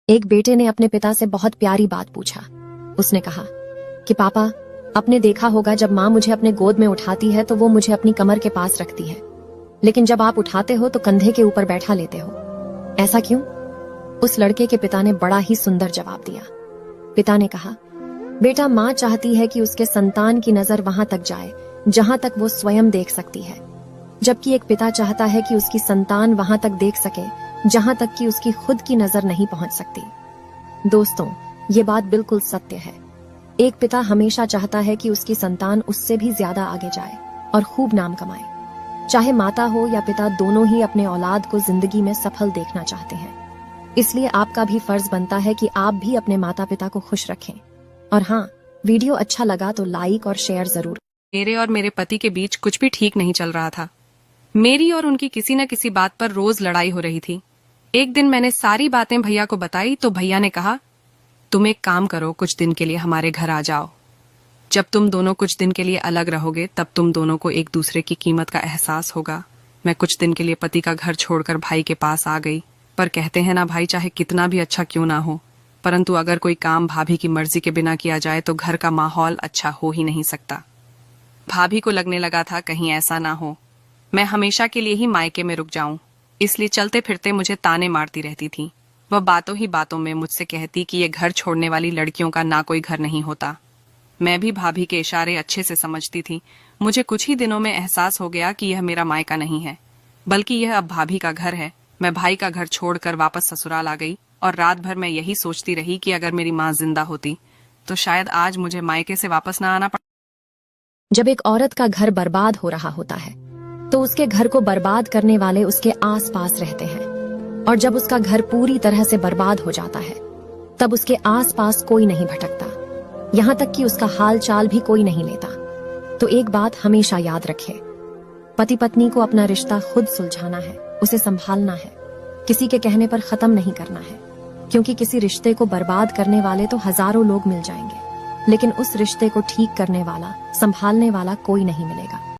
एक बेटे ने अपने पिता से बहुत प्यारी बात पूछा। उसने कहा कि पापा, आपने देखा होगा जब माँ मुझे अपने गोद में उठाती है तो वो मुझे अपनी कमर के पास रखती है, लेकिन जब आप उठाते हो तो कंधे के ऊपर बैठा लेते हो, ऐसा क्यों? उस लड़के के पिता ने बड़ा ही सुंदर जवाब दिया। पिता ने कहा, बेटा, माँ चाहती है कि उसके संतान की नजर वहां तक जाए जहां तक वो स्वयं देख सकती है, जबकि एक पिता चाहता है कि उसकी संतान वहां तक देख सके जहां तक कि उसकी खुद की नजर नहीं पहुंच सकती। दोस्तों, ये बात बिल्कुल सत्य है। एक पिता हमेशा चाहता है कि उसकी संतान उससे भी ज्यादा आगे जाए और खूब नाम कमाए। चाहे माता हो या पिता, दोनों ही अपने औलाद को जिंदगी में सफल देखना चाहते हैं। इसलिए आपका भी फर्ज बनता है कि आप भी अपने माता पिता को खुश रखें। और हाँ, वीडियो अच्छा लगा तो लाइक और शेयर जरूर। मेरे और मेरे पति के बीच कुछ भी ठीक नहीं चल रहा था। मेरी और उनकी किसी न किसी बात पर रोज लड़ाई हो रही थी। एक दिन मैंने सारी बातें भैया को बताई तो भैया ने कहा, तुम एक काम करो, कुछ दिन के लिए हमारे घर आ जाओ। जब तुम दोनों कुछ दिन के लिए अलग रहोगे तब तुम दोनों को एक दूसरे की कीमत का एहसास होगा। मैं कुछ दिन के लिए पति का घर छोड़कर भाई के पास आ गई। पर कहते हैं ना भाई, चाहे कितना भी अच्छा क्यों ना हो, परंतु अगर कोई काम भाभी की मर्जी के बिना किया जाए तो घर का माहौल अच्छा हो ही नहीं सकता। भाभी को लगने लगा था कहीं ऐसा ना हो मैं हमेशा के लिए ही मायके में रुक जाऊं, इसलिए चलते फिरते मुझे ताने मारती रहती थी। वह बातों ही बातों में मुझसे कहती कि ये घर छोड़ने वाली लड़कियों का ना कोई घर नहीं होता। मैं भी भाभी के इशारे अच्छे से समझती थी। मुझे कुछ ही दिनों में एहसास हो गया कि यह मेरा मायका नहीं है, बल्कि यह अब भाभी का घर है। मैं भाई का घर छोड़कर वापस ससुराल आ गई और रात भर मैं यही सोचती रही कि अगर मेरी माँ जिंदा होती तो शायद आज मुझे मायके से वापस ना आना पड़ा। जब एक औरत का घर बर्बाद हो रहा होता है तो उसके घर को बर्बाद करने वाले उसके आसपास रहते हैं, और जब उसका घर पूरी तरह से बर्बाद हो जाता है तब उसके आसपास कोई नहीं भटकता, यहाँ तक कि उसका हाल चाल भी कोई नहीं लेता। तो एक बात हमेशा याद रखे, पति पत्नी को अपना रिश्ता खुद सुलझाना है, उसे संभालना है, किसी के कहने पर खत्म नहीं करना है। क्योंकि किसी रिश्ते को बर्बाद करने वाले तो हजारों लोग मिल जाएंगे, लेकिन उस रिश्ते को ठीक करने वाला, संभालने वाला कोई नहीं मिलेगा।